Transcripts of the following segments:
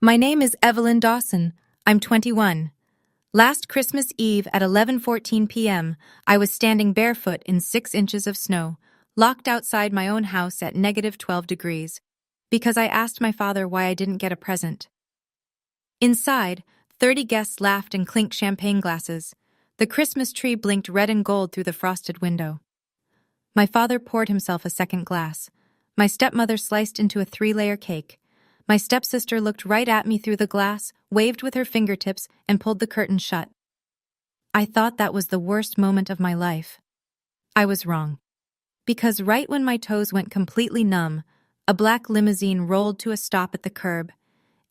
My name is Evelyn Dawson. I'm 21. Last Christmas Eve at 11:14 p.m., I was standing barefoot in 6 inches of snow, locked outside my own house at -12 degrees, because I asked my father why I didn't get a present. Inside, 30 guests laughed and clinked champagne glasses. The Christmas tree blinked red and gold through the frosted window. My father poured himself a second glass. My stepmother sliced into a 3-layer cake. My stepsister looked right at me through the glass, waved with her fingertips, and pulled the curtain shut. I thought that was the worst moment of my life. I was wrong. Because right when my toes went completely numb, a black limousine rolled to a stop at the curb,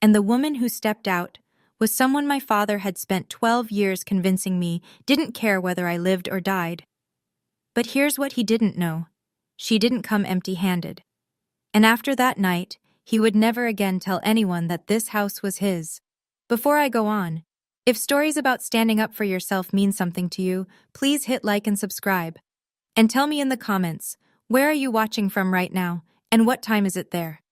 and the woman who stepped out was someone my father had spent 12 years convincing me didn't care whether I lived or died. But here's what he didn't know. She didn't come empty-handed. And after that night, he would never again tell anyone that this house was his. Before I go on, if stories about standing up for yourself mean something to you, please hit like and subscribe. And tell me in the comments, where are you watching from right now, and what time is it there?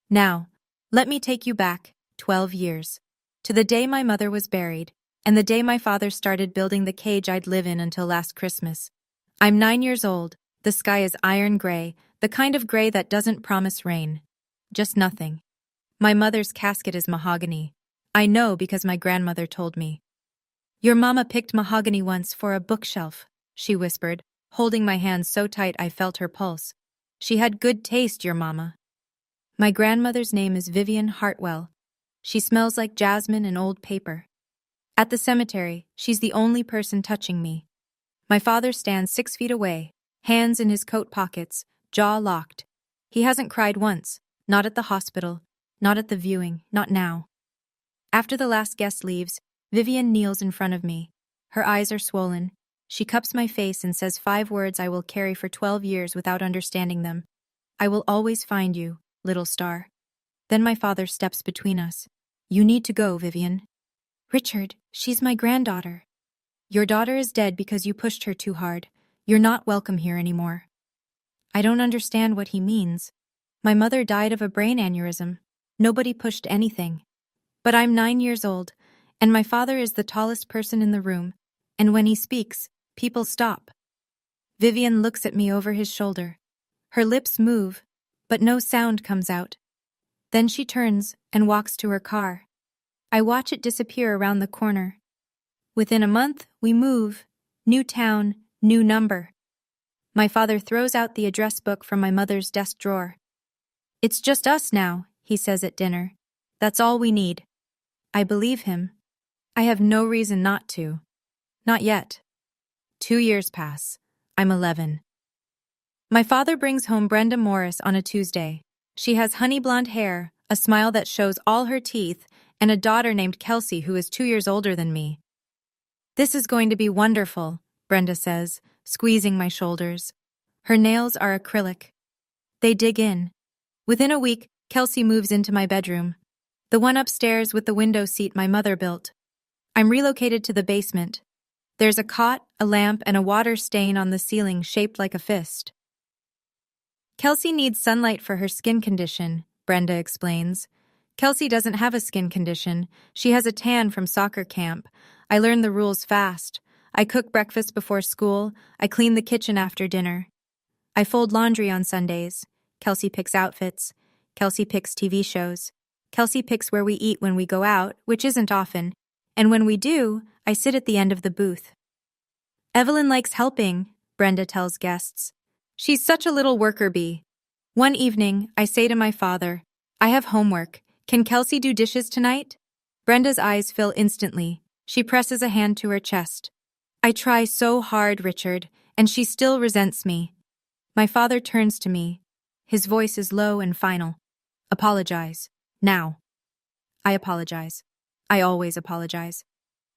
Now, let me take you back 12 years, to the day my mother was buried, and the day my father started building the cage I'd live in until last Christmas. I'm 9 years old, the sky is iron gray, the kind of gray that doesn't promise rain. Just nothing. My mother's casket is mahogany. I know because my grandmother told me. Your mama picked mahogany once for a bookshelf, she whispered, holding my hand so tight I felt her pulse. She had good taste, your mama. My grandmother's name is Vivian Hartwell. She smells like jasmine and old paper. At the cemetery, she's the only person touching me. My father stands 6 feet away, hands in his coat pockets, jaw locked. He hasn't cried once. Not at the hospital, not at the viewing, not now. After the last guest leaves, Vivian kneels in front of me. Her eyes are swollen. She cups my face and says 5 words I will carry for 12 years without understanding them. I will always find you, little star. Then my father steps between us. You need to go, Vivian. Richard, she's my granddaughter. Your daughter is dead because you pushed her too hard. You're not welcome here anymore. I don't understand what he means. My mother died of a brain aneurysm. Nobody pushed anything. But I'm 9 years old, and my father is the tallest person in the room, and when he speaks, people stop. Vivian looks at me over his shoulder. Her lips move, but no sound comes out. Then she turns and walks to her car. I watch it disappear around the corner. Within a month, we move. New town, new number. My father throws out the address book from my mother's desk drawer. It's just us now, he says at dinner. That's all we need. I believe him. I have no reason not to. Not yet. 2 years pass. I'm 11. My father brings home Brenda Morris on a Tuesday. She has honey blonde hair, a smile that shows all her teeth, and a daughter named Kelsey who is 2 years older than me. This is going to be wonderful, Brenda says, squeezing my shoulders. Her nails are acrylic. They dig in. Within a week, Kelsey moves into my bedroom, the one upstairs with the window seat my mother built. I'm relocated to the basement. There's a cot, a lamp, and a water stain on the ceiling shaped like a fist. Kelsey needs sunlight for her skin condition, Brenda explains. Kelsey doesn't have a skin condition. She has a tan from soccer camp. I learn the rules fast. I cook breakfast before school. I clean the kitchen after dinner. I fold laundry on Sundays. Kelsey picks outfits. Kelsey picks TV shows. Kelsey picks where we eat when we go out, which isn't often. And when we do, I sit at the end of the booth. Evelyn likes helping, Brenda tells guests. She's such a little worker bee. One evening, I say to my father, I have homework. Can Kelsey do dishes tonight? Brenda's eyes fill instantly. She presses a hand to her chest. I try so hard, Richard, and she still resents me. My father turns to me. His voice is low and final. Apologize. Now. I apologize. I always apologize.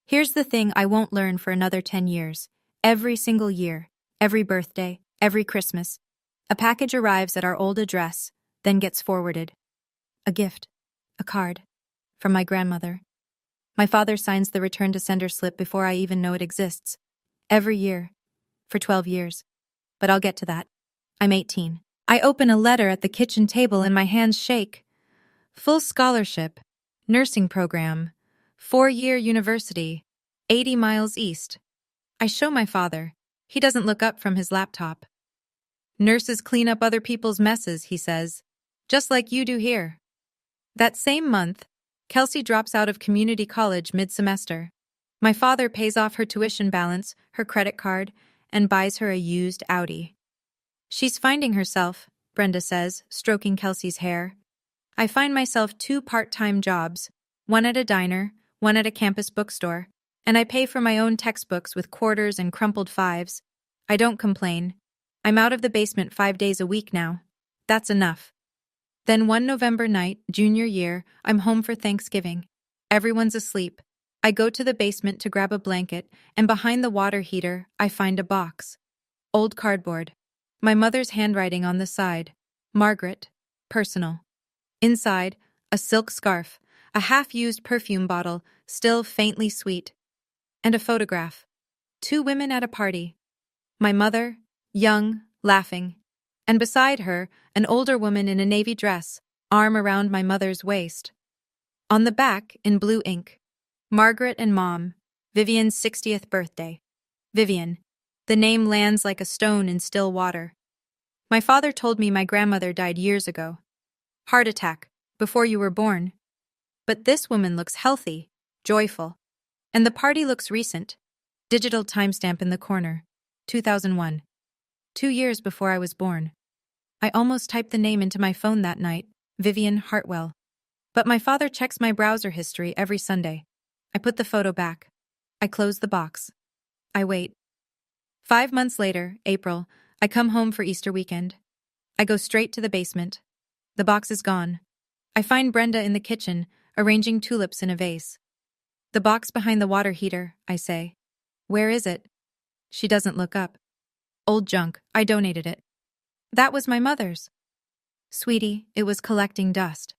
Here's the thing I won't learn for another 10 years. Every single year, every birthday, every Christmas, a package arrives at our old address, then gets forwarded. A gift. A card. From my grandmother. My father signs the return to sender slip before I even know it exists. Every year. For 12 years. But I'll get to that. I'm 18. I open a letter at the kitchen table and my hands shake. Full scholarship. Nursing program. 4-year university. 80 miles east. I show my father. He doesn't look up from his laptop. Nurses clean up other people's messes, he says. Just like you do here. That same month, Kelsey drops out of community college mid-semester. My father pays off her tuition balance, her credit card, and buys her a used Audi. She's finding herself, Brenda says, stroking Kelsey's hair. I find myself 2 part-time jobs, one at a diner, one at a campus bookstore, and I pay for my own textbooks with quarters and crumpled fives. I don't complain. I'm out of the basement 5 days a week now. That's enough. Then one November night, junior year, I'm home for Thanksgiving. Everyone's asleep. I go to the basement to grab a blanket, and behind the water heater, I find a box. Old cardboard. My mother's handwriting on the side. Margaret. Personal. Inside, a silk scarf, a half-used perfume bottle, still faintly sweet, and a photograph. 2 women at a party. My mother, young, laughing, and beside her, an older woman in a navy dress, arm around my mother's waist. On the back, in blue ink, Margaret and Mom, Vivian's 60th birthday. Vivian. The name lands like a stone in still water. My father told me my grandmother died years ago. Heart attack, before you were born. But this woman looks healthy, joyful. And the party looks recent. Digital timestamp in the corner. 2001. 2 years before I was born. I almost typed the name into my phone that night, Vivian Hartwell. But my father checks my browser history every Sunday. I put the photo back. I close the box. I wait. 5 months later, April, I come home for Easter weekend. I go straight to the basement. The box is gone. I find Brenda in the kitchen, arranging tulips in a vase. The box behind the water heater, I say. Where is it? She doesn't look up. Old junk, I donated it. That was my mother's. Sweetie, it was collecting dust.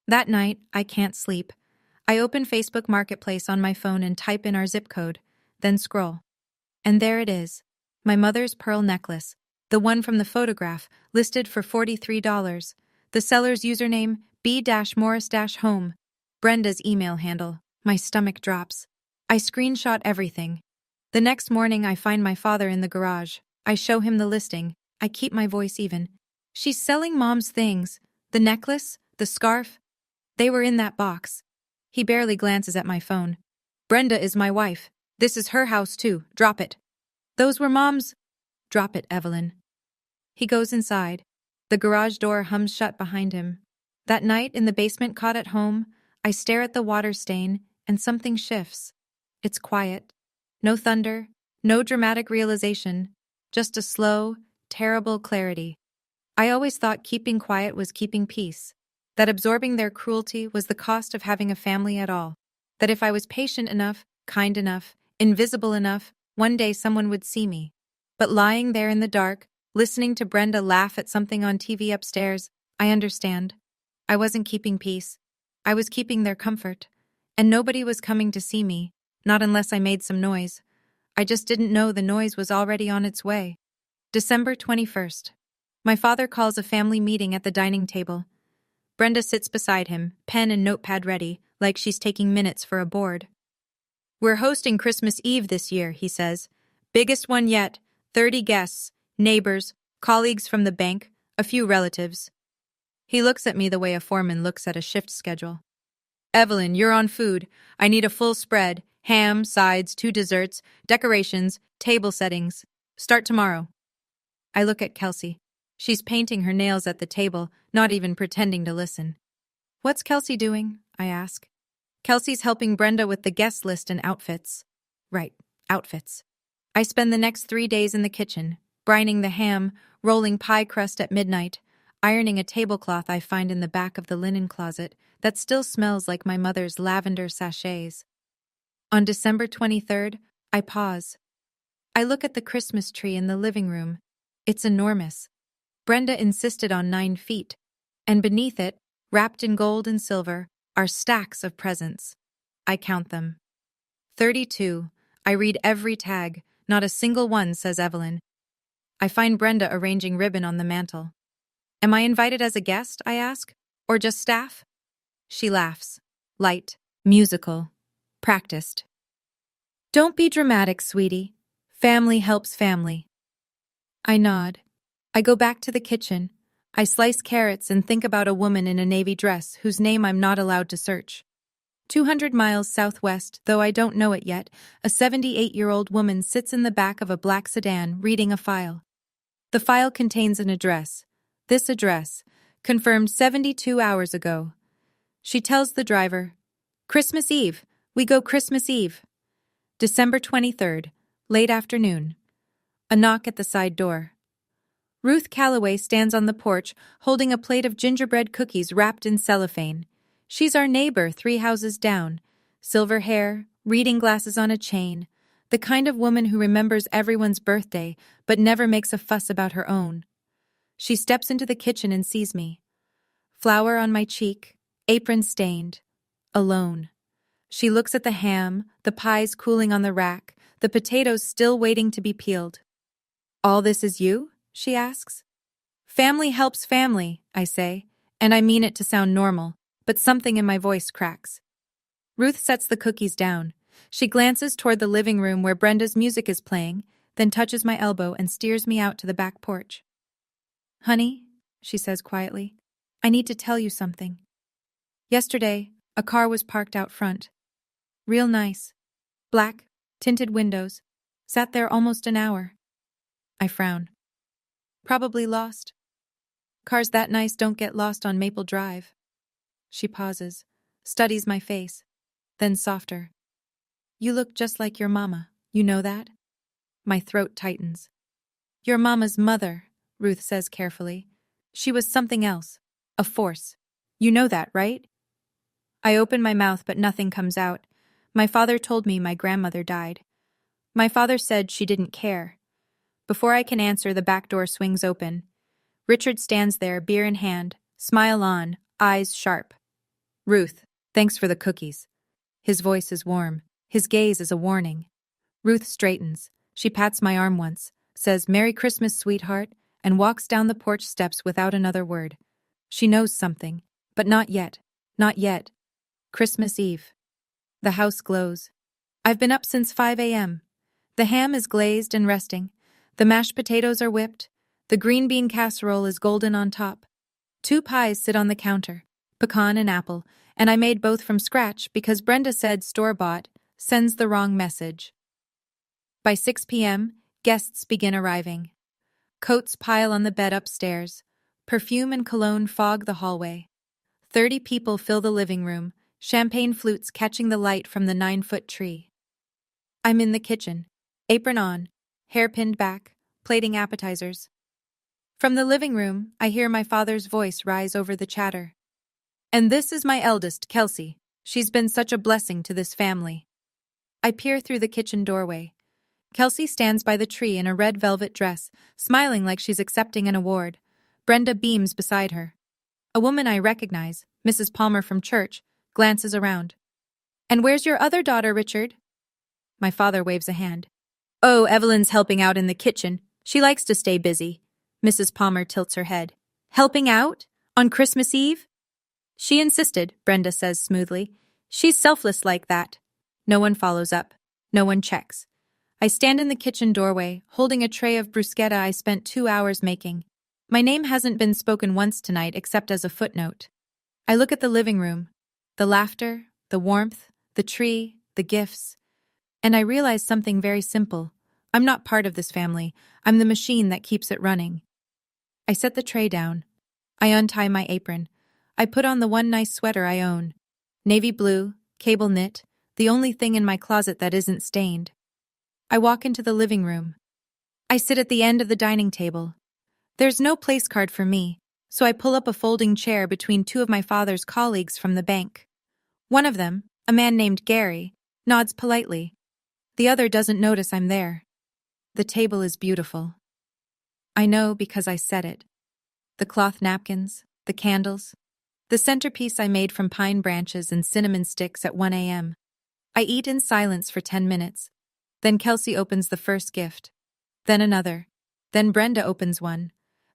That night, I can't sleep. I open Facebook Marketplace on my phone and type in our zip code, then scroll. And there it is, my mother's pearl necklace, the one from the photograph, listed for $43. The seller's username, B-Morris-Home. Brenda's email handle. My stomach drops. I screenshot everything. The next morning, I find my father in the garage. I show him the listing. I keep my voice even. She's selling Mom's things. The necklace, the scarf. They were in that box. He barely glances at my phone. Brenda is my wife. This is her house too. Drop it. Those were Mom's. Drop it, Evelyn. He goes inside. The garage door hums shut behind him. That night in the basement caught at home, I stare at the water stain and something shifts. It's quiet. No thunder, no dramatic realization, just a slow, terrible clarity. I always thought keeping quiet was keeping peace, that absorbing their cruelty was the cost of having a family at all, that if I was patient enough, kind enough, invisible enough, one day someone would see me. But lying there in the dark, listening to Brenda laugh at something on TV upstairs, I understand. I wasn't keeping peace. I was keeping their comfort. And nobody was coming to see me, not unless I made some noise. I just didn't know the noise was already on its way. December 21st. My father calls a family meeting at the dining table. Brenda sits beside him, pen and notepad ready, like she's taking minutes for a board. We're hosting Christmas Eve this year, he says. Biggest one yet, 30 guests, neighbors, colleagues from the bank, a few relatives. He looks at me the way a foreman looks at a shift schedule. Evelyn, you're on food. I need a full spread, ham, sides, 2 desserts, decorations, table settings. Start tomorrow. I look at Kelsey. She's painting her nails at the table, not even pretending to listen. What's Kelsey doing? I ask. Kelsey's helping Brenda with the guest list and outfits. Right, outfits. I spend the next 3 days in the kitchen, brining the ham, rolling pie crust at midnight, ironing a tablecloth I find in the back of the linen closet that still smells like my mother's lavender sachets. On December 23rd, I pause. I look at the Christmas tree in the living room. It's enormous. Brenda insisted on 9 feet, and beneath it, wrapped in gold and silver, are stacks of presents. I count them. 32. I read every tag. Not a single one says Evelyn. I find Brenda arranging ribbon on the mantel. Am I invited as a guest, I ask, or just staff? She laughs. light, musical, practiced. Don't be dramatic, sweetie. Family helps family. I nod. I go back to the kitchen. I slice carrots and think about a woman in a navy dress whose name I'm not allowed to search. 200 miles southwest, though I don't know it yet, a 78-year-old woman sits in the back of a black sedan reading a file. The file contains an address. This address, confirmed 72 hours ago. She tells the driver, "Christmas Eve. We go Christmas Eve." December 23rd, late afternoon. A knock at the side door. Ruth Calloway stands on the porch, holding a plate of gingerbread cookies wrapped in cellophane. She's our neighbor 3 houses down. Silver hair, reading glasses on a chain. The kind of woman who remembers everyone's birthday, but never makes a fuss about her own. She steps into the kitchen and sees me. Flour on my cheek, apron stained. Alone. She looks at the ham, the pies cooling on the rack, the potatoes still waiting to be peeled. "All this is you?" she asks. "Family helps family," I say, and I mean it to sound normal, but something in my voice cracks. Ruth sets the cookies down. She glances toward the living room where Brenda's music is playing, then touches my elbow and steers me out to the back porch. "Honey," she says quietly, "I need to tell you something. Yesterday, a car was parked out front. Real nice. Black, tinted windows. Sat there almost an hour." I frown. "Probably lost. Cars that nice don't get lost on Maple Drive." She pauses, studies my face, then softer. "You look just like your mama. You know that?" My throat tightens. "Your mama's mother," Ruth says carefully. "She was something else. A force. You know that, right?" I open my mouth, but nothing comes out. My father told me my grandmother died. My father said she didn't care. Before I can answer, the back door swings open. Richard stands there, beer in hand, smile on, eyes sharp. "Ruth, thanks for the cookies." His voice is warm. His gaze is a warning. Ruth straightens. She pats my arm once, says, "Merry Christmas, sweetheart," and walks down the porch steps without another word. She knows something, but not yet. Not yet. Christmas Eve. The house glows. I've been up since 5 a.m. The ham is glazed and resting. The mashed potatoes are whipped. The green bean casserole is golden on top. 2 pies sit on the counter, pecan and apple, and I made both from scratch because Brenda said store-bought sends the wrong message. By 6 p.m., guests begin arriving. Coats pile on the bed upstairs. Perfume and cologne fog the hallway. 30 people fill the living room, champagne flutes catching the light from the 9-foot tree. I'm in the kitchen, apron on, hair pinned back, plating appetizers. From the living room, I hear my father's voice rise over the chatter. "And this is my eldest, Kelsey. She's been such a blessing to this family." I peer through the kitchen doorway. Kelsey stands by the tree in a red velvet dress, smiling like she's accepting an award. Brenda beams beside her. A woman I recognize, Mrs. Palmer from church, glances around. "And where's your other daughter, Richard?" My father waves a hand. "Oh, Evelyn's helping out in the kitchen. She likes to stay busy." Mrs. Palmer tilts her head. "Helping out? On Christmas Eve?" "She insisted," Brenda says smoothly. "She's selfless like that." No one follows up. No one checks. I stand in the kitchen doorway, holding a tray of bruschetta I spent 2 hours making. My name hasn't been spoken once tonight except as a footnote. I look at the living room. The laughter, the warmth, the tree, the gifts. And I realize something very simple. I'm not part of this family. I'm the machine that keeps it running. I set the tray down. I untie my apron. I put on the one nice sweater I own. Navy blue, cable knit, the only thing in my closet that isn't stained. I walk into the living room. I sit at the end of the dining table. There's no place card for me, so I pull up a folding chair between 2 of my father's colleagues from the bank. One of them, a man named Gary, nods politely. The other doesn't notice I'm there. The table is beautiful. I know because I set it. The cloth napkins, the candles, the centerpiece I made from pine branches and cinnamon sticks at 1 a.m. I eat in silence for 10 minutes. Then Kelsey opens the first gift. Then another. Then Brenda opens one.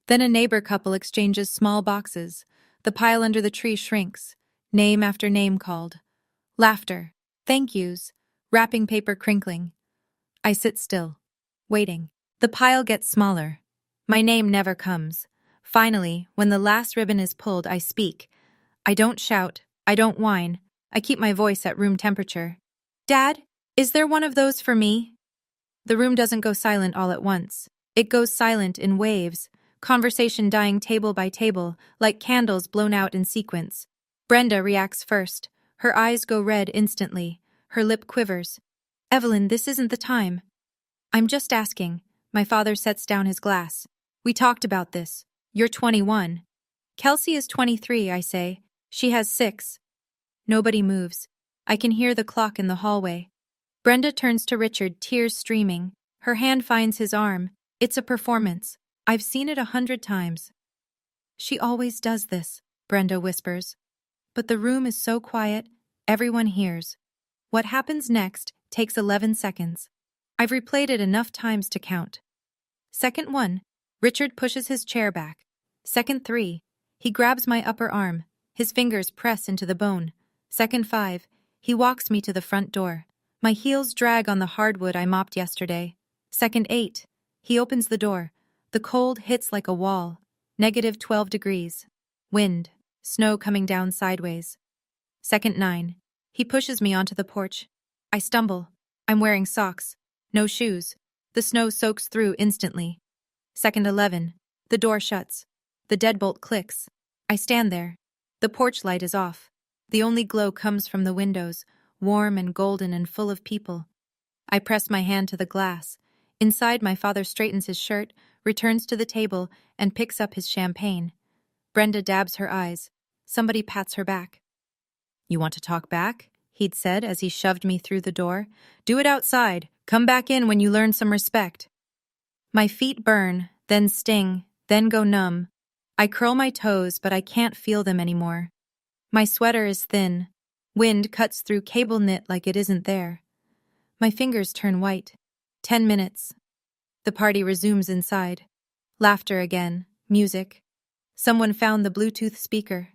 Then a neighbor couple exchanges small boxes. The pile under the tree shrinks. Name after name called. Laughter. Thank yous. Wrapping paper crinkling. I sit still, waiting. The pile gets smaller. My name never comes. Finally, when the last ribbon is pulled, I speak. I don't shout. I don't whine. I keep my voice at room temperature. Dad, is there one of those for me? The room doesn't go silent all at once. It goes silent in waves, conversation dying table by table, like candles blown out in sequence. Brenda reacts first. Her eyes go red instantly. Her lip quivers. Evelyn, this isn't the time. I'm just asking. My father sets down his glass. We talked about this. You're 21. Kelsey is 23, I say. She has 6. Nobody moves. I can hear the clock in the hallway. Brenda turns to Richard, tears streaming. Her hand finds his arm. It's a performance. I've seen it 100 times. She always does this, Brenda whispers. But the room is so quiet, everyone hears. What happens next takes 11 seconds. I've replayed it enough times to count. Second 1, Richard pushes his chair back. Second 3, he grabs my upper arm. His fingers press into the bone. Second 5, he walks me to the front door. My heels drag on the hardwood I mopped yesterday. Second 8, he opens the door. The cold hits like a wall. -12 degrees. Wind. Snow coming down sideways. Second 9, he pushes me onto the porch. I stumble. I'm wearing socks. No shoes. The snow soaks through instantly. Second 11, the door shuts. The deadbolt clicks. I stand there. The porch light is off. The only glow comes from the windows, warm and golden and full of people. I press my hand to the glass. Inside, my father straightens his shirt, returns to the table, and picks up his champagne. Brenda dabs her eyes. Somebody pats her back. You want to talk back? He'd said as he shoved me through the door. Do it outside. Come back in when you learn some respect. My feet burn, then sting, then go numb. I curl my toes, but I can't feel them anymore. My sweater is thin. Wind cuts through cable knit like it isn't there. My fingers turn white. 10 minutes. The party resumes inside. Laughter again. Music. Someone found the Bluetooth speaker.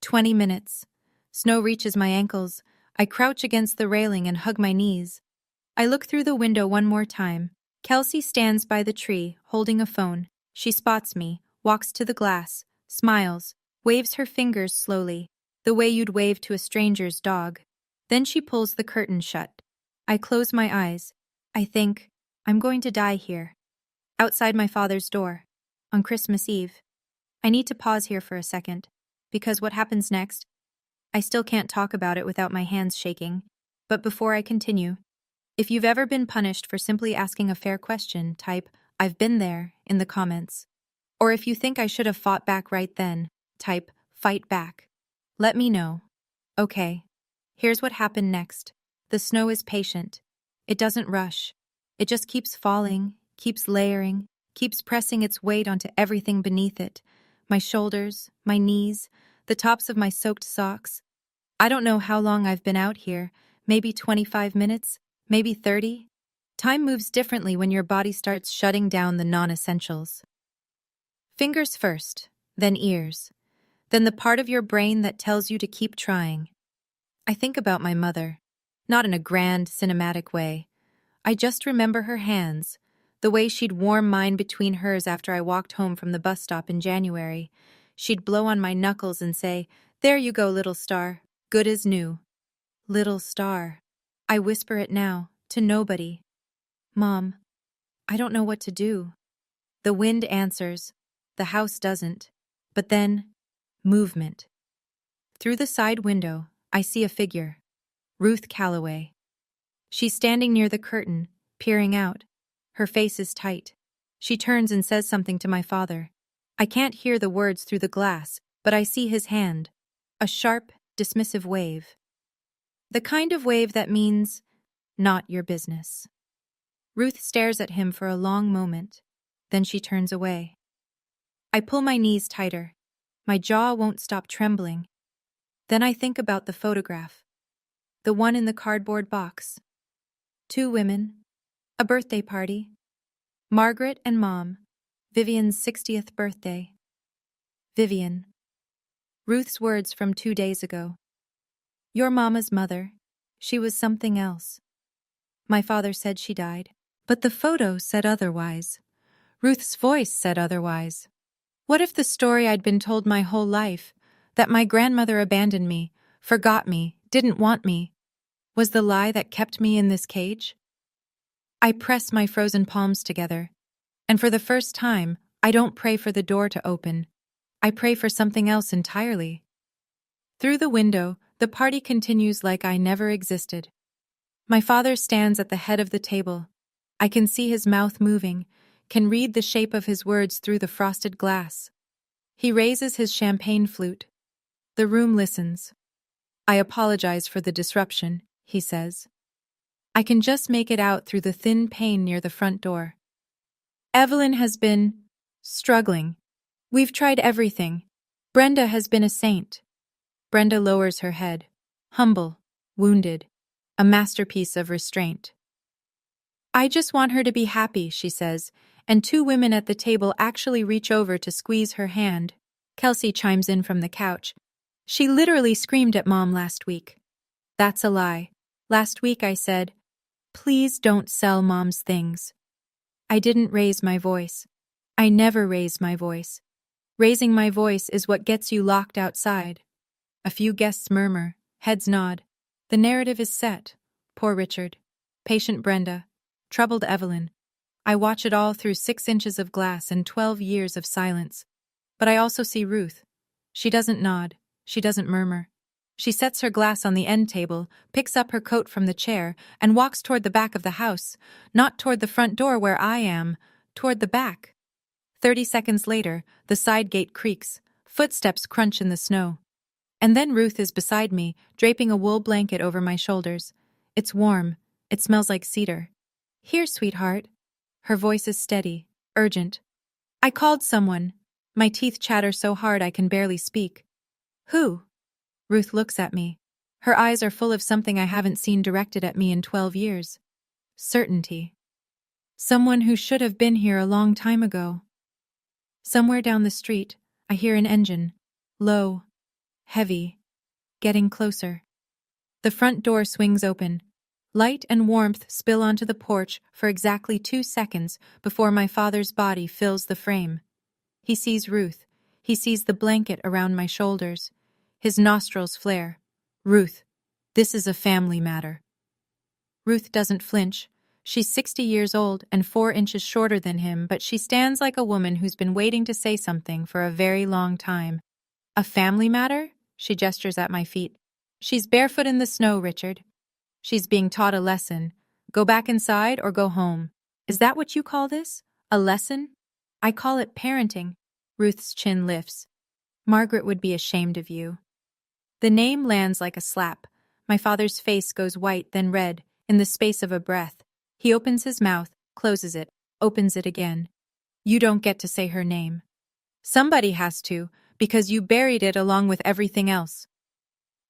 20 minutes. Snow reaches my ankles. I crouch against the railing and hug my knees. I look through the window one more time. Kelsey stands by the tree, holding a phone. She spots me, walks to the glass, smiles, waves her fingers slowly, the way you'd wave to a stranger's dog. Then she pulls the curtain shut. I close my eyes. I think, I'm going to die here. Outside my father's door. On Christmas Eve. I need to pause here for a second, because what happens next? I still can't talk about it without my hands shaking. But before I continue, if you've ever been punished for simply asking a fair question, type, I've been there, in the comments. Or if you think I should have fought back right then, type, fight back. Let me know. Okay. Here's what happened next. The snow is patient. It doesn't rush. It just keeps falling, keeps layering, keeps pressing its weight onto everything beneath it. My shoulders, my knees, the tops of my soaked socks. I don't know how long I've been out here, maybe 25 minutes, maybe 30. Time moves differently when your body starts shutting down the non-essentials. Fingers first, then ears, then the part of your brain that tells you to keep trying. I think about my mother, not in a grand, cinematic way. I just remember her hands, the way she'd warm mine between hers after I walked home from the bus stop in January. She'd blow on my knuckles and say, "There you go, little star, good as new." Little star. I whisper it now, to nobody. Mom, I don't know what to do. The wind answers. The house doesn't. But then, movement. Through the side window, I see a figure. Ruth Calloway. She's standing near the curtain, peering out. Her face is tight. She turns and says something to my father. I can't hear the words through the glass, but I see his hand. A sharp, dismissive wave. The kind of wave that means, not your business. Ruth stares at him for a long moment. Then she turns away. I pull my knees tighter. My jaw won't stop trembling. Then I think about the photograph. The one in the cardboard box. 2 women. A birthday party. Margaret and Mom. Vivian's 60th birthday. Vivian. Ruth's words from 2 days ago. Your mama's mother. She was something else. My father said she died. But the photo said otherwise. Ruth's voice said otherwise. What if the story I'd been told my whole life, that my grandmother abandoned me, forgot me, didn't want me, was the lie that kept me in this cage? I press my frozen palms together, and for the first time, I don't pray for the door to open. I pray for something else entirely. Through the window, the party continues like I never existed. My father stands at the head of the table. I can see his mouth moving, can read the shape of his words through the frosted glass. He raises his champagne flute. The room listens. I apologize for the disruption, he says. I can just make it out through the thin pane near the front door. Evelyn has been struggling. We've tried everything. Brenda has been a saint. Brenda lowers her head, humble, wounded, a masterpiece of restraint. I just want her to be happy, she says, and two women at the table actually reach over to squeeze her hand. Kelsey chimes in from the couch. She literally screamed at Mom last week. That's a lie. Last week I said, please don't sell Mom's things. I didn't raise my voice. I never raise my voice. Raising my voice is what gets you locked outside. A few guests murmur, heads nod. The narrative is set. Poor Richard. Patient Brenda. Troubled Evelyn. I watch it all through 6 inches of glass and 12 years of silence. But I also see Ruth. She doesn't nod. She doesn't murmur. She sets her glass on the end table, picks up her coat from the chair, and walks toward the back of the house, not toward the front door where I am, toward the back. 30 seconds later, the side gate creaks, footsteps crunch in the snow. And then Ruth is beside me, draping a wool blanket over my shoulders. It's warm. It smells like cedar. Here, sweetheart. Her voice is steady, urgent. I called someone. My teeth chatter so hard I can barely speak. Who? Ruth looks at me. Her eyes are full of something I haven't seen directed at me in 12 years. Certainty. Someone who should have been here a long time ago. Somewhere down the street, I hear an engine. Low. Heavy. Getting closer. The front door swings open. Light and warmth spill onto the porch for exactly 2 seconds before my father's body fills the frame. He sees Ruth. He sees the blanket around my shoulders. His nostrils flare. Ruth, this is a family matter. Ruth doesn't flinch. She's 60 years old and 4 inches shorter than him, but she stands like a woman who's been waiting to say something for a very long time. A family matter? She gestures at my feet. She's barefoot in the snow, Richard. She's being taught a lesson. Go back inside or go home. Is that what you call this? A lesson? I call it parenting. Ruth's chin lifts. Margaret would be ashamed of you. The name lands like a slap. My father's face goes white, then red, in the space of a breath. He opens his mouth, closes it, opens it again. You don't get to say her name. Somebody has to, because you buried it along with everything else.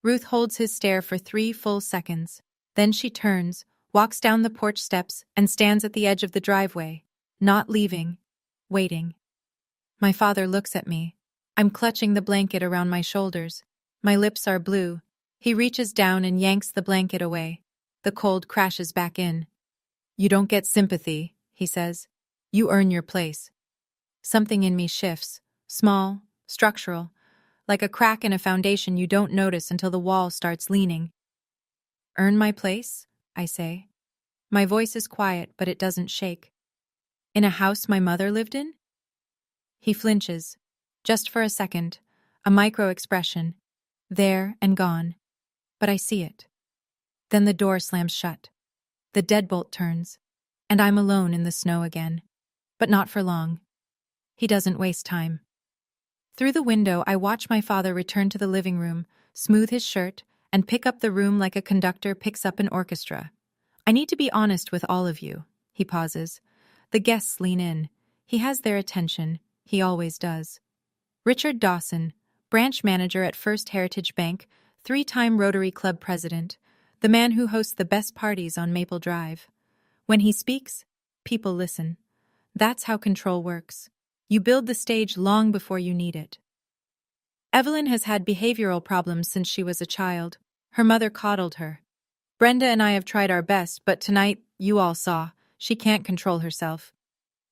Ruth holds his stare for 3 full seconds. Then she turns, walks down the porch steps, and stands at the edge of the driveway, not leaving, waiting. My father looks at me. I'm clutching the blanket around my shoulders. My lips are blue. He reaches down and yanks the blanket away. The cold crashes back in. You don't get sympathy, he says. You earn your place. Something in me shifts, small, structural, like a crack in a foundation you don't notice until the wall starts leaning. Earn my place? I say. My voice is quiet, but it doesn't shake. In a house my mother lived in? He flinches. Just for a second. A micro-expression. There and gone. But I see it. Then the door slams shut. The deadbolt turns. And I'm alone in the snow again. But not for long. He doesn't waste time. Through the window, I watch my father return to the living room, smooth his shirt, and pick up the room like a conductor picks up an orchestra. I need to be honest with all of you. He pauses. The guests lean in. He has their attention. He always does. Richard Dawson, branch manager at First Heritage Bank, 3-time Rotary Club president, the man who hosts the best parties on Maple Drive. When he speaks, people listen. That's how control works. You build the stage long before you need it. Evelyn has had behavioral problems since she was a child. Her mother coddled her. Brenda and I have tried our best, but tonight, you all saw, she can't control herself.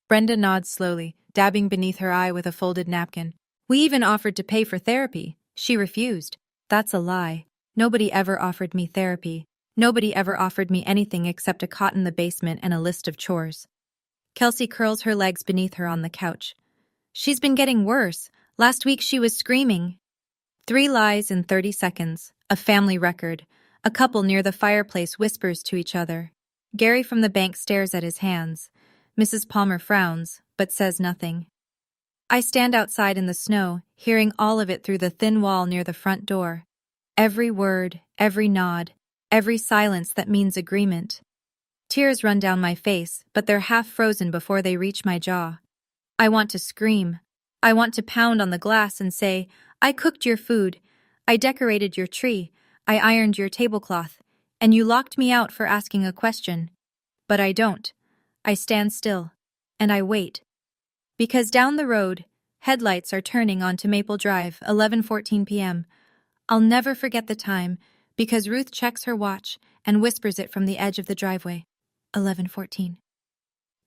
Brenda nods slowly, dabbing beneath her eye with a folded napkin. We even offered to pay for therapy. She refused. That's a lie. Nobody ever offered me therapy. Nobody ever offered me anything except a cot in the basement and a list of chores. Kelsey curls her legs beneath her on the couch. She's been getting worse. Last week she was screaming. 3 lies in 30 seconds. A family record. A couple near the fireplace whispers to each other. Gary from the bank stares at his hands. Mrs. Palmer frowns, but says nothing. I stand outside in the snow, hearing all of it through the thin wall near the front door. Every word, every nod, every silence that means agreement. Tears run down my face, but they're half frozen before they reach my jaw. I want to scream. I want to pound on the glass and say, I cooked your food, I decorated your tree, I ironed your tablecloth, and you locked me out for asking a question. But I don't. I stand still, and I wait. Because down the road, headlights are turning onto Maple Drive, 11:14 p.m. I'll never forget the time, because Ruth checks her watch and whispers it from the edge of the driveway. 11:14.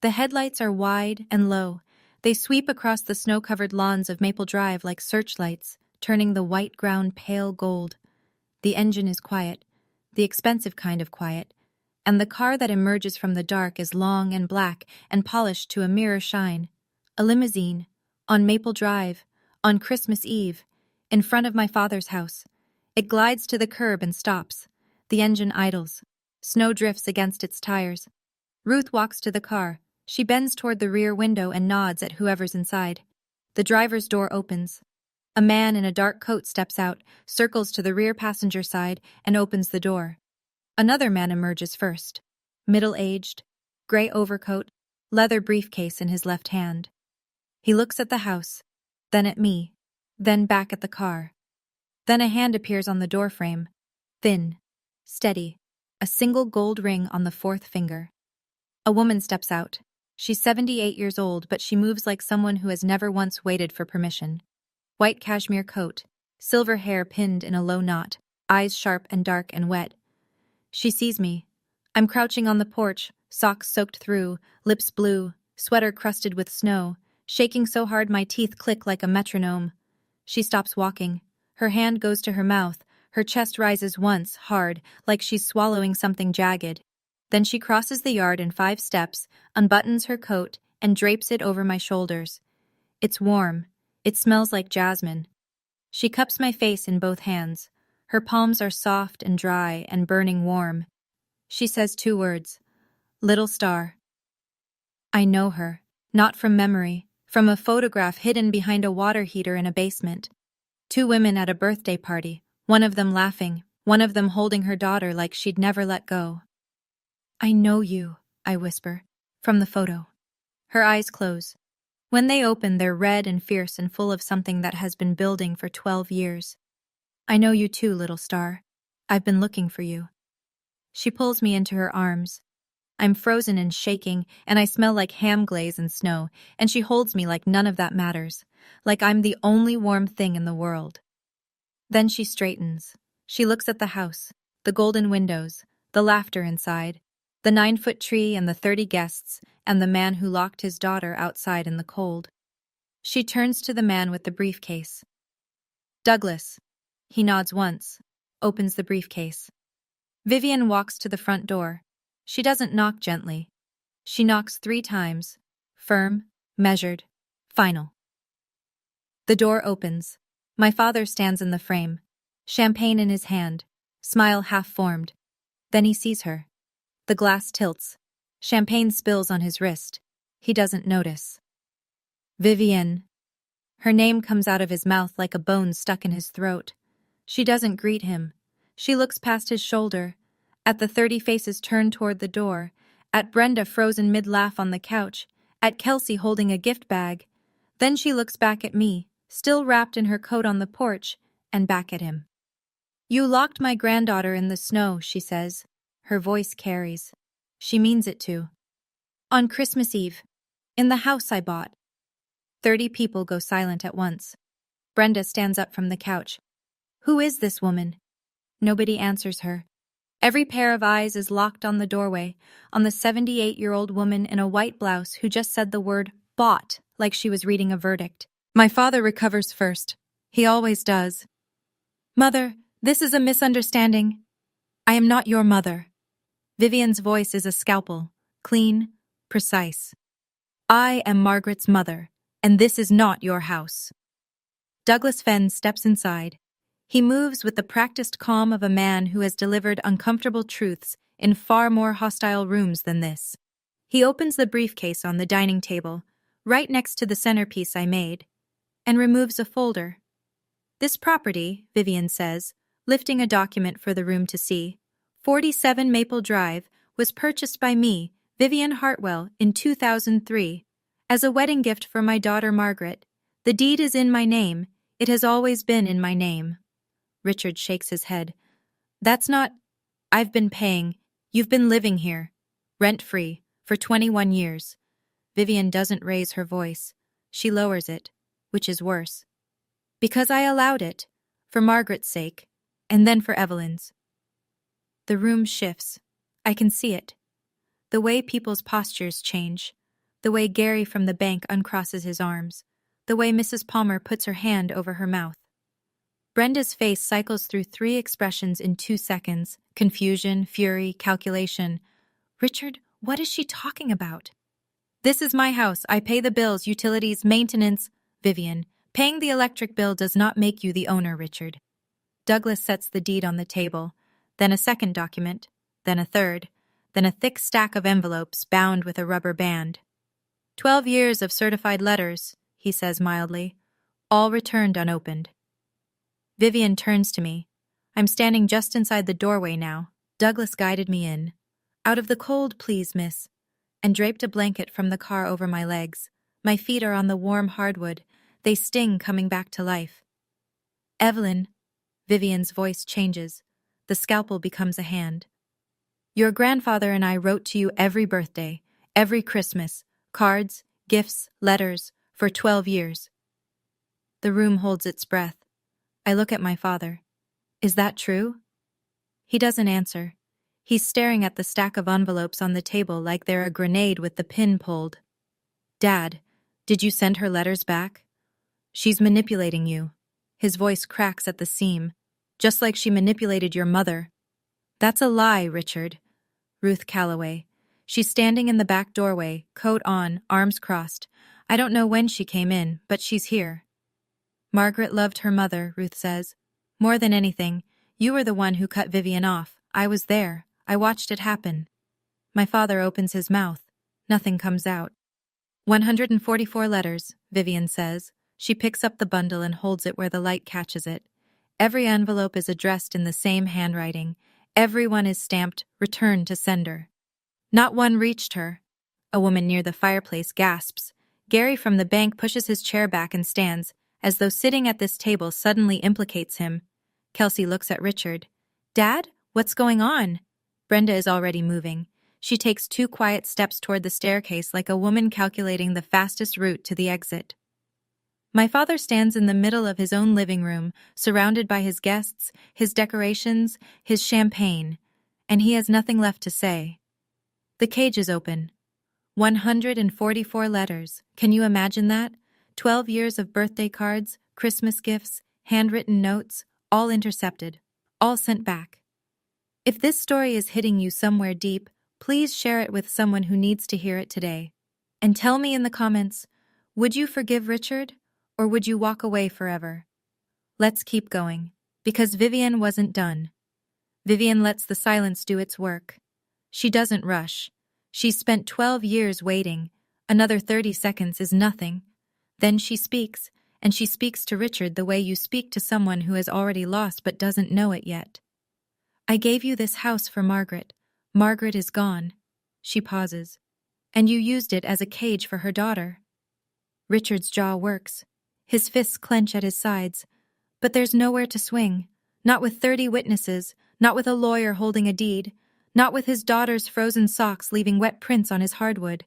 The headlights are wide and low. They sweep across the snow-covered lawns of Maple Drive like searchlights, turning the white ground pale gold. The engine is quiet, the expensive kind of quiet, and the car that emerges from the dark is long and black and polished to a mirror shine. A limousine, on Maple Drive, on Christmas Eve, in front of my father's house. It glides to the curb and stops. The engine idles. Snow drifts against its tires. Ruth walks to the car. She bends toward the rear window and nods at whoever's inside. The driver's door opens. A man in a dark coat steps out, circles to the rear passenger side, and opens the door. Another man emerges first. Middle-aged, gray overcoat, leather briefcase in his left hand. He looks at the house, then at me, then back at the car. Then a hand appears on the doorframe, thin, steady, a single gold ring on the 4th finger. A woman steps out. She's 78 years old, but she moves like someone who has never once waited for permission. White cashmere coat, silver hair pinned in a low knot, eyes sharp and dark and wet. She sees me. I'm crouching on the porch, socks soaked through, lips blue, sweater crusted with snow, shaking so hard my teeth click like a metronome. She stops walking. Her hand goes to her mouth. Her chest rises once, hard, like she's swallowing something jagged. Then she crosses the yard in 5 steps, unbuttons her coat, and drapes it over my shoulders. It's warm. It smells like jasmine. She cups my face in both hands. Her palms are soft and dry and burning warm. She says 2 words. Little Star. I know her. Not from memory. From a photograph hidden behind a water heater in a basement. 2 women at a birthday party, one of them laughing, one of them holding her daughter like she'd never let go. I know you, I whisper, from the photo. Her eyes close. When they open, they're red and fierce and full of something that has been building for 12 years. I know you too, little star. I've been looking for you. She pulls me into her arms. I'm frozen and shaking, and I smell like ham glaze and snow, and she holds me like none of that matters, like I'm the only warm thing in the world. Then she straightens. She looks at the house, the golden windows, the laughter inside, the 9-foot tree and the 30 guests, and the man who locked his daughter outside in the cold. She turns to the man with the briefcase. Douglas. He nods once, opens the briefcase. Vivian walks to the front door. She doesn't knock gently. She knocks 3 times. Firm, measured, final. The door opens. My father stands in the frame, champagne in his hand, smile half-formed. Then he sees her. The glass tilts. Champagne spills on his wrist. He doesn't notice. Vivian. Her name comes out of his mouth like a bone stuck in his throat. She doesn't greet him. She looks past his shoulder, at the 30 faces turned toward the door, at Brenda frozen mid-laugh on the couch, at Kelsey holding a gift bag. Then she looks back at me, still wrapped in her coat on the porch, and back at him. You locked my granddaughter in the snow, she says. Her voice carries. She means it too. On Christmas Eve. In the house I bought. 30 people go silent at once. Brenda stands up from the couch. Who is this woman? Nobody answers her. Every pair of eyes is locked on the doorway, on the 78-year-old woman in a white blouse who just said the word bought like she was reading a verdict. My father recovers first. He always does. Mother, this is a misunderstanding. I am not your mother. Vivian's voice is a scalpel, clean, precise. I am Margaret's mother, and this is not your house. Douglas Fenn steps inside. He moves with the practiced calm of a man who has delivered uncomfortable truths in far more hostile rooms than this. He opens the briefcase on the dining table, right next to the centerpiece I made, and removes a folder. This property, Vivian says, lifting a document for the room to see, 47 Maple Drive, was purchased by me, Vivian Hartwell, in 2003, as a wedding gift for my daughter Margaret. The deed is in my name. It has always been in my name. Richard shakes his head. That's not... I've been paying. You've been living here, rent-free, for 21 years. Vivian doesn't raise her voice. She lowers it, which is worse. Because I allowed it, for Margaret's sake, and then for Evelyn's. The room shifts. I can see it. The way people's postures change. The way Gary from the bank uncrosses his arms. The way Mrs. Palmer puts her hand over her mouth. Brenda's face cycles through 3 expressions in 2 seconds. Confusion, fury, calculation. Richard, what is she talking about? This is my house. I pay the bills, utilities, maintenance. Vivian, paying the electric bill does not make you the owner, Richard. Douglas sets the deed on the table, then a second document, then a third, then a thick stack of envelopes bound with a rubber band. 12 years of certified letters, he says mildly, all returned unopened. Vivian turns to me. I'm standing just inside the doorway now. Douglas guided me in. Out of the cold, please, miss, and draped a blanket from the car over my legs. My feet are on the warm hardwood. They sting coming back to life. Evelyn, Vivian's voice changes. The scalpel becomes a hand. Your grandfather and I wrote to you every birthday, every Christmas, cards, gifts, letters, for 12 years. The room holds its breath. I look at my father. Is that true? He doesn't answer. He's staring at the stack of envelopes on the table like they're a grenade with the pin pulled. Dad, did you send her letters back? She's manipulating you. His voice cracks at the seam, just like she manipulated your mother. That's a lie, Richard. Ruth Calloway. She's standing in the back doorway, coat on, arms crossed. I don't know when she came in, but she's here. Margaret loved her mother, Ruth says. More than anything, you were the one who cut Vivian off. I was there. I watched it happen. My father opens his mouth. Nothing comes out. 144 letters, Vivian says. She picks up the bundle and holds it where the light catches it. Every envelope is addressed in the same handwriting. Every one is stamped, "Return to sender." Not one reached her. A woman near the fireplace gasps. Gary from the bank pushes his chair back and stands, as though sitting at this table suddenly implicates him. Kelsey looks at Richard. Dad, what's going on? Brenda is already moving. She takes 2 quiet steps toward the staircase like a woman calculating the fastest route to the exit. My father stands in the middle of his own living room, surrounded by his guests, his decorations, his champagne, and he has nothing left to say. The cage is open. 144 letters. Can you imagine that? 12 years of birthday cards, Christmas gifts, handwritten notes, all intercepted, all sent back. If this story is hitting you somewhere deep, please share it with someone who needs to hear it today. And tell me in the comments, would you forgive Richard, or would you walk away forever? Let's keep going, because Vivian wasn't done. Vivian lets the silence do its work. She doesn't rush. She's spent 12 years waiting. Another 30 seconds is nothing. Then she speaks, and she speaks to Richard the way you speak to someone who has already lost but doesn't know it yet. I gave you this house for Margaret. Margaret is gone. She pauses. And you used it as a cage for her daughter. Richard's jaw works. His fists clench at his sides. But there's nowhere to swing. Not with 30 witnesses, not with a lawyer holding a deed, not with his daughter's frozen socks leaving wet prints on his hardwood.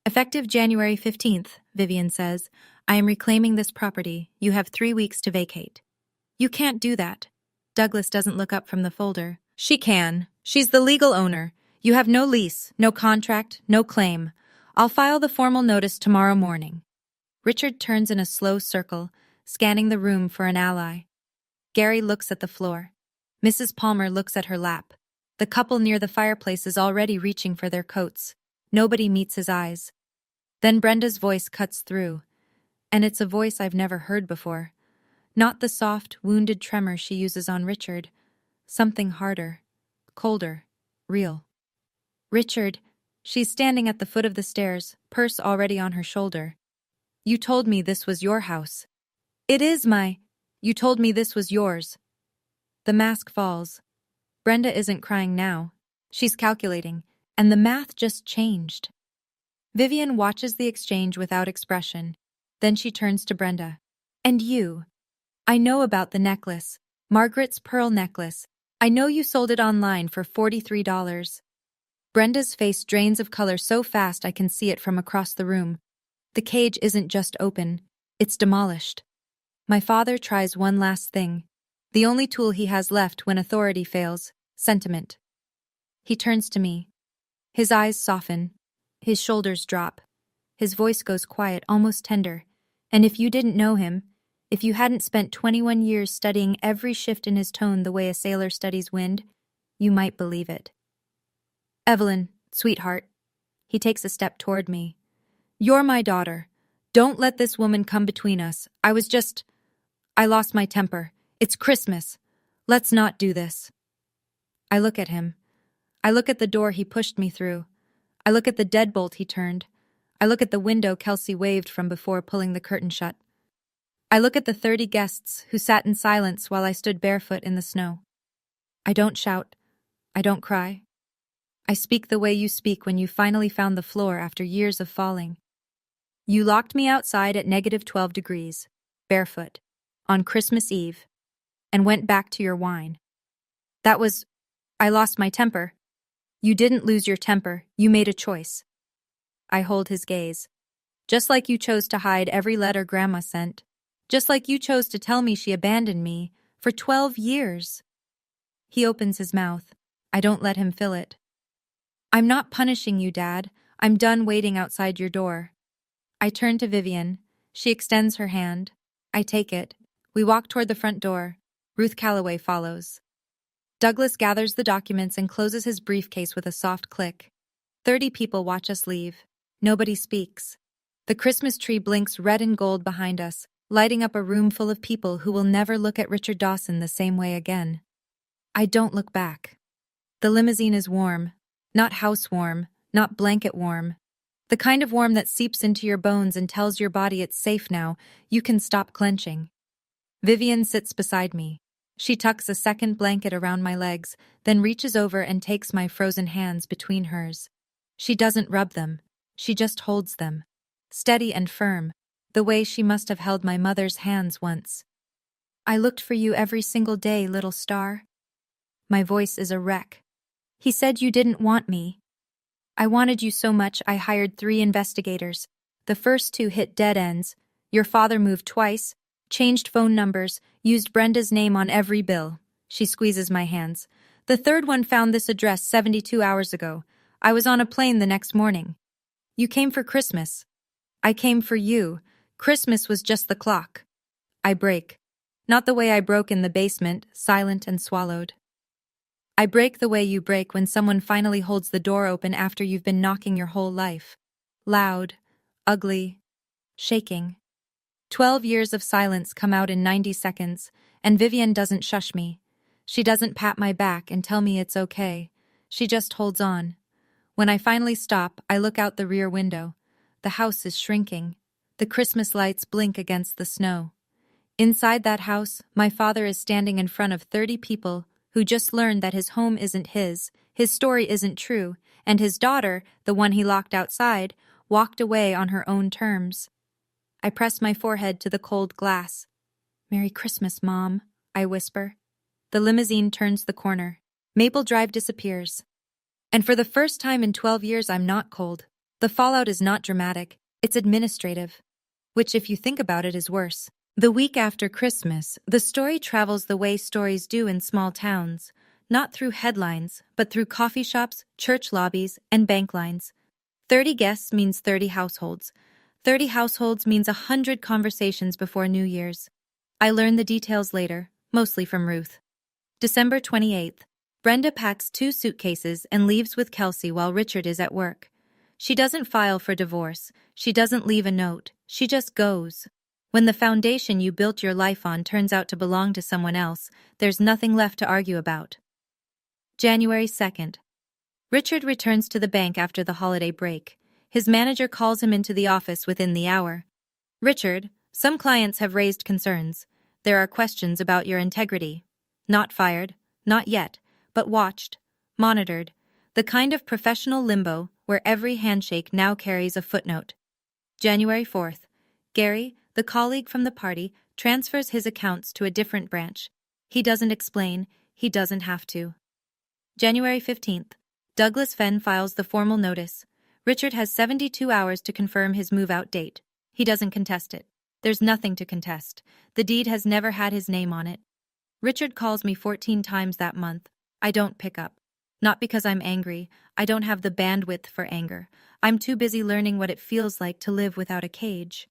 Effective January 15th, Vivian says, I am reclaiming this property. You have 3 weeks to vacate. You can't do that. Douglas doesn't look up from the folder. She can. She's the legal owner. You have no lease, no contract, no claim. I'll file the formal notice tomorrow morning. Richard turns in a slow circle, scanning the room for an ally. Gary looks at the floor. Mrs. Palmer looks at her lap. The couple near the fireplace is already reaching for their coats. Nobody meets his eyes. Then Brenda's voice cuts through. And it's a voice I've never heard before. Not the soft, wounded tremor she uses on Richard. Something harder, colder, real. Richard, she's standing at the foot of the stairs, purse already on her shoulder. You told me this was your house. It is my. You told me this was yours. The mask falls. Brenda isn't crying now. She's calculating, and the math just changed. Vivian watches the exchange without expression. Then she turns to Brenda. And you? I know about the necklace, Margaret's pearl necklace. I know you sold it online for $43. Brenda's face drains of color so fast I can see it from across the room. The cage isn't just open, it's demolished. My father tries one last thing. The only tool he has left when authority fails, sentiment. He turns to me. His eyes soften. His shoulders drop. His voice goes quiet, almost tender. And if you didn't know him, if you hadn't spent 21 years studying every shift in his tone the way a sailor studies wind, you might believe it. Evelyn, sweetheart. He takes a step toward me. You're my daughter. Don't let this woman come between us. I lost my temper. It's Christmas. Let's not do this. I look at him. I look at the door he pushed me through. I look at the deadbolt he turned. I look at the window Kelsey waved from before pulling the curtain shut. I look at the 30 guests who sat in silence while I stood barefoot in the snow. I don't shout. I don't cry. I speak the way you speak when you finally found the floor after years of falling. You locked me outside at -12 degrees, barefoot, on Christmas Eve, and went back to your wine. I lost my temper. You didn't lose your temper, you made a choice. I hold his gaze. Just like you chose to hide every letter Grandma sent. Just like you chose to tell me she abandoned me for 12 years. He opens his mouth. I don't let him fill it. I'm not punishing you, Dad. I'm done waiting outside your door. I turn to Vivian. She extends her hand. I take it. We walk toward the front door. Ruth Calloway follows. Douglas gathers the documents and closes his briefcase with a soft click. 30 people watch us leave. Nobody speaks. The Christmas tree blinks red and gold behind us, lighting up a room full of people who will never look at Richard Dawson the same way again. I don't look back. The limousine is warm. Not house warm, not blanket warm. The kind of warm that seeps into your bones and tells your body it's safe now, you can stop clenching. Vivian sits beside me. She tucks a second blanket around my legs, then reaches over and takes my frozen hands between hers. She doesn't rub them. She just holds them. Steady and firm, the way she must have held my mother's hands once. I looked for you every single day, little star. My voice is a wreck. He said you didn't want me. I wanted you so much I hired 3 investigators. The first 2 hit dead ends. Your father moved twice, changed phone numbers, used Brenda's name on every bill. She squeezes my hands. The third one found this address 72 hours ago. I was on a plane the next morning. You came for Christmas. I came for you. Christmas was just the clock. I break. Not the way I broke in the basement, silent and swallowed. I break the way you break when someone finally holds the door open after you've been knocking your whole life. Loud, ugly, shaking. 12 years of silence come out in 90 seconds, and Vivian doesn't shush me. She doesn't pat my back and tell me it's okay. She just holds on. When I finally stop, I look out the rear window. The house is shrinking. The Christmas lights blink against the snow. Inside that house, my father is standing in front of 30 people who just learned that his home isn't his story isn't true, and his daughter, the one he locked outside, walked away on her own terms. I press my forehead to the cold glass. "Merry Christmas, Mom," I whisper. The limousine turns the corner. Maple Drive disappears. And for the first time in 12 years, I'm not cold. The fallout is not dramatic, it's administrative. Which, if you think about it, is worse. The week after Christmas, the story travels the way stories do in small towns, not through headlines, but through coffee shops, church lobbies, and bank lines. 30 guests means 30 households. 30 households means 100 conversations before New Year's. I learn the details later, mostly from Ruth. December 28th. Brenda packs 2 suitcases and leaves with Kelsey while Richard is at work. She doesn't file for divorce. She doesn't leave a note. She just goes. When the foundation you built your life on turns out to belong to someone else, there's nothing left to argue about. January 2nd. Richard returns to the bank after the holiday break. His manager calls him into the office within the hour. Richard, some clients have raised concerns. There are questions about your integrity. Not fired, not yet, but watched, monitored. The kind of professional limbo where every handshake now carries a footnote. January 4th. Gary, the colleague from the party, transfers his accounts to a different branch. He doesn't explain, he doesn't have to. January 15th. Douglas Fenn files the formal notice. Richard has 72 hours to confirm his move-out date. He doesn't contest it. There's nothing to contest. The deed has never had his name on it. Richard calls me 14 times that month. I don't pick up. Not because I'm angry. I don't have the bandwidth for anger. I'm too busy learning what it feels like to live without a cage.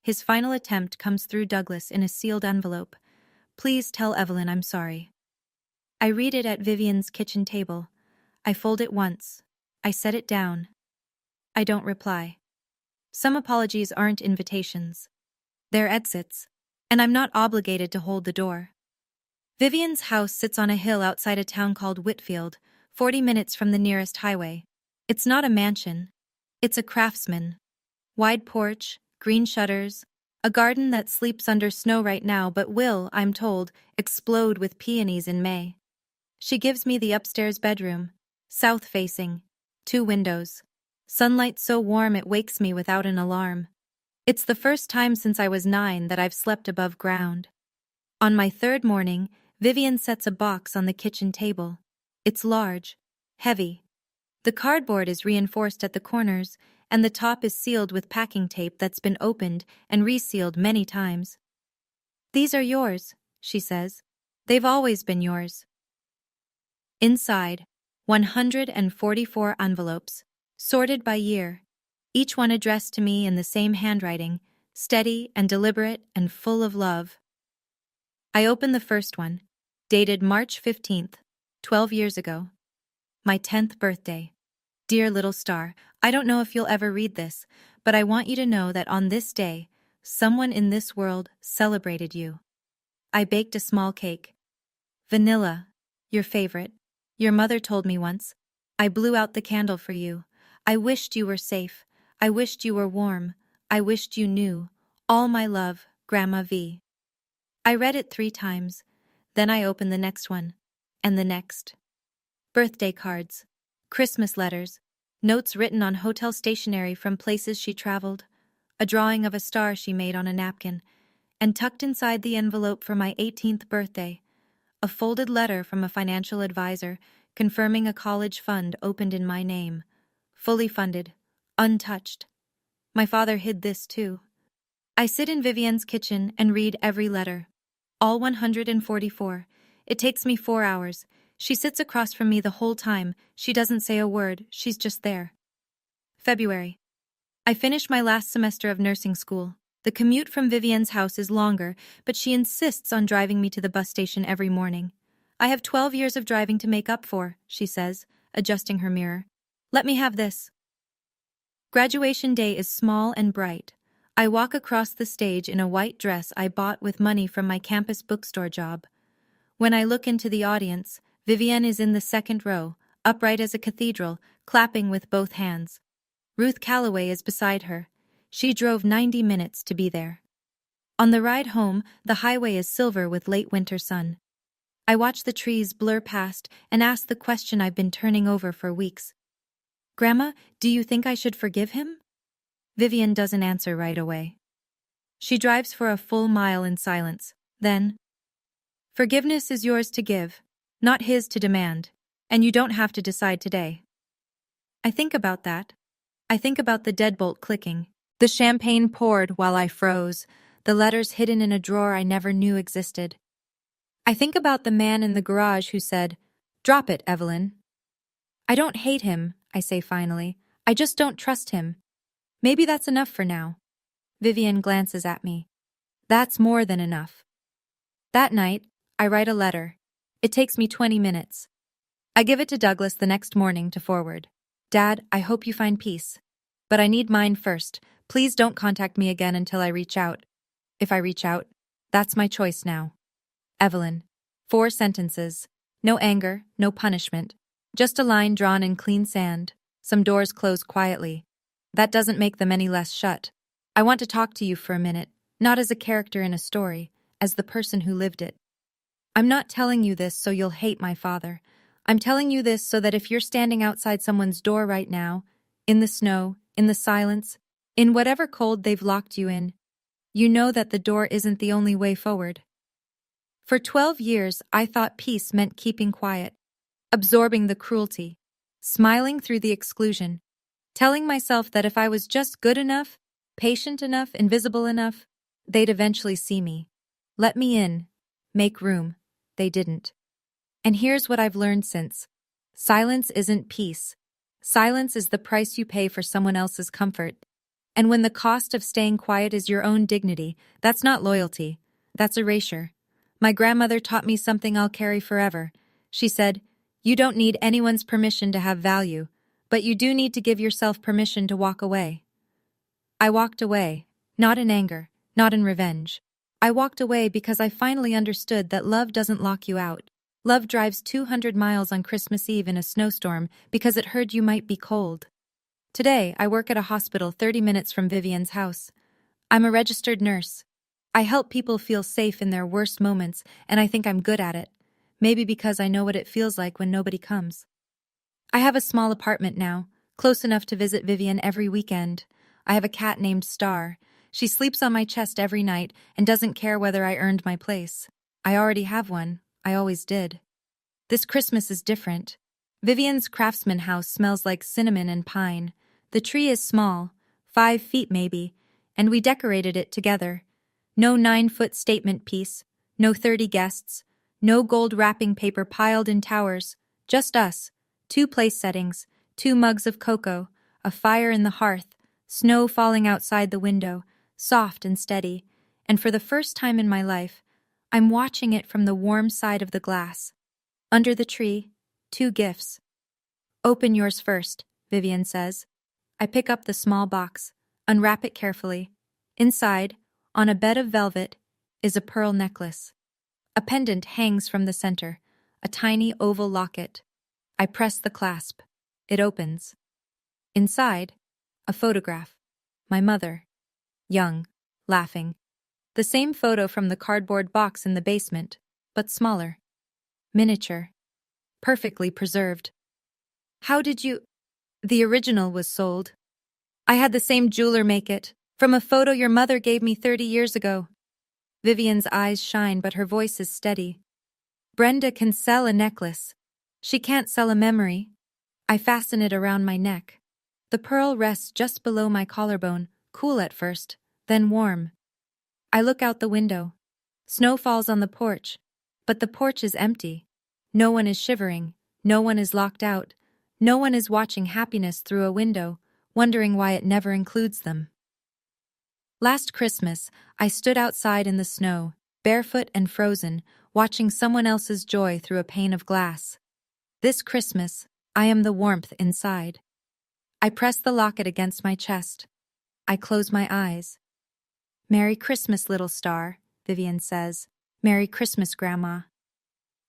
His final attempt comes through Douglas in a sealed envelope. Please tell Evelyn I'm sorry. I read it at Vivian's kitchen table. I fold it once. I set it down. I don't reply. Some apologies aren't invitations. They're exits, and I'm not obligated to hold the door. Vivian's house sits on a hill outside a town called Whitfield, 40 minutes from the nearest highway. It's not a mansion. It's a craftsman. Wide porch, green shutters, a garden that sleeps under snow right now but will, I'm told, explode with peonies in May. She gives me the upstairs bedroom, south-facing, 2 windows. Sunlight so warm it wakes me without an alarm. It's the first time since I was 9 that I've slept above ground. On my 3rd morning, Vivian sets a box on the kitchen table. It's large, heavy. The cardboard is reinforced at the corners, and the top is sealed with packing tape that's been opened and resealed many times. These are yours, she says. They've always been yours. Inside, 144 envelopes, sorted by year, each one addressed to me in the same handwriting, steady and deliberate and full of love. I open the first one, dated March 15th, 12 years ago. My 10th birthday. Dear little star, I don't know if you'll ever read this, but I want you to know that on this day, someone in this world celebrated you. I baked a small cake. Vanilla, your favorite. Your mother told me once. I blew out the candle for you. I wished you were safe. I wished you were warm. I wished you knew. All my love, Grandma V. I read it 3 times. Then I opened the next one. And the next. Birthday cards. Christmas letters. Notes written on hotel stationery from places she traveled. A drawing of a star she made on a napkin. And tucked inside the envelope for my 18th birthday, a folded letter from a financial advisor confirming a college fund opened in my name. Fully funded. Untouched. My father hid this too. I sit in Vivian's kitchen and read every letter. All 144. It takes me 4 hours. She sits across from me the whole time. She doesn't say a word. She's just there. February. I finished my last semester of nursing school. The commute from Vivian's house is longer, but she insists on driving me to the bus station every morning. I have 12 years of driving to make up for, she says, adjusting her mirror. Let me have this. Graduation day is small and bright. I walk across the stage in a white dress I bought with money from my campus bookstore job. When I look into the audience, Vivian is in the 2nd row, upright as a cathedral, clapping with both hands. Ruth Calloway is beside her. She drove 90 minutes to be there. On the ride home, the highway is silver with late winter sun. I watch the trees blur past and ask the question I've been turning over for weeks. Grandma, do you think I should forgive him? Vivian doesn't answer right away. She drives for a full mile in silence. Then, forgiveness is yours to give, not his to demand, and you don't have to decide today. I think about that. I think about the deadbolt clicking, the champagne poured while I froze, the letters hidden in a drawer I never knew existed. I think about the man in the garage who said, "Drop it, Evelyn." I don't hate him, I say finally. I just don't trust him. Maybe that's enough for now. Vivian glances at me. That's more than enough. That night, I write a letter. It takes me 20 minutes. I give it to Douglas the next morning to forward. "Dad, I hope you find peace. But I need mine first. Please don't contact me again until I reach out. If I reach out, that's my choice now. Evelyn." 4 sentences. No anger, no punishment. Just a line drawn in clean sand. Some doors close quietly. That doesn't make them any less shut. I want to talk to you for a minute, not as a character in a story, as the person who lived it. I'm not telling you this so you'll hate my father. I'm telling you this so that if you're standing outside someone's door right now, in the snow, in the silence, in whatever cold they've locked you in, you know that the door isn't the only way forward. For 12 years, I thought peace meant keeping quiet, absorbing the cruelty, smiling through the exclusion, telling myself that if I was just good enough, patient enough, invisible enough, they'd eventually see me. Let me in. Make room. They didn't. And here's what I've learned since. Silence isn't peace. Silence is the price you pay for someone else's comfort. And when the cost of staying quiet is your own dignity, that's not loyalty. That's erasure. My grandmother taught me something I'll carry forever. She said, "You don't need anyone's permission to have value, but you do need to give yourself permission to walk away." I walked away, not in anger, not in revenge. I walked away because I finally understood that love doesn't lock you out. Love drives 200 miles on Christmas Eve in a snowstorm because it heard you might be cold. Today, I work at a hospital 30 minutes from Vivian's house. I'm a registered nurse. I help people feel safe in their worst moments, and I think I'm good at it. Maybe because I know what it feels like when nobody comes. I have a small apartment now, close enough to visit Vivian every weekend. I have a cat named Star. She sleeps on my chest every night and doesn't care whether I earned my place. I already have one. I always did. This Christmas is different. Vivian's craftsman house smells like cinnamon and pine. The tree is small, 5 feet maybe, and we decorated it together. No 9-foot statement piece, no 30 guests, no gold wrapping paper piled in towers, just us, 2 place settings, 2 mugs of cocoa, a fire in the hearth, snow falling outside the window, soft and steady, and for the first time in my life, I'm watching it from the warm side of the glass. Under the tree, 2 gifts. "Open yours first," Vivian says. I pick up the small box, unwrap it carefully. Inside, on a bed of velvet, is a pearl necklace. A pendant hangs from the center, a tiny oval locket. I press the clasp. It opens. Inside, a photograph. My mother. Young, laughing. The same photo from the cardboard box in the basement, but smaller. Miniature. Perfectly preserved. "How did you—" "The original was sold. I had the same jeweler make it, from a photo your mother gave me 30 years ago." Vivian's eyes shine, but her voice is steady. "Brenda can sell a necklace. She can't sell a memory." I fasten it around my neck. The pearl rests just below my collarbone, cool at first, then warm. I look out the window. Snow falls on the porch, but the porch is empty. No one is shivering. No one is locked out. No one is watching happiness through a window, wondering why it never includes them. Last Christmas, I stood outside in the snow, barefoot and frozen, watching someone else's joy through a pane of glass. This Christmas, I am the warmth inside. I press the locket against my chest. I close my eyes. "Merry Christmas, little star," Vivian says. "Merry Christmas, Grandma."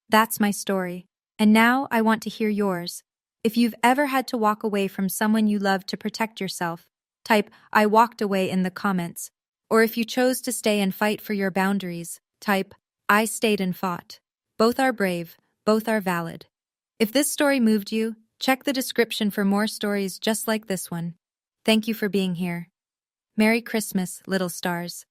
That's my story, and now I want to hear yours. If you've ever had to walk away from someone you love to protect yourself, type "I walked away" in the comments. Or if you chose to stay and fight for your boundaries, type "I stayed and fought." Both are brave, both are valid. If this story moved you, check the description for more stories just like this one. Thank you for being here. Merry Christmas, little stars.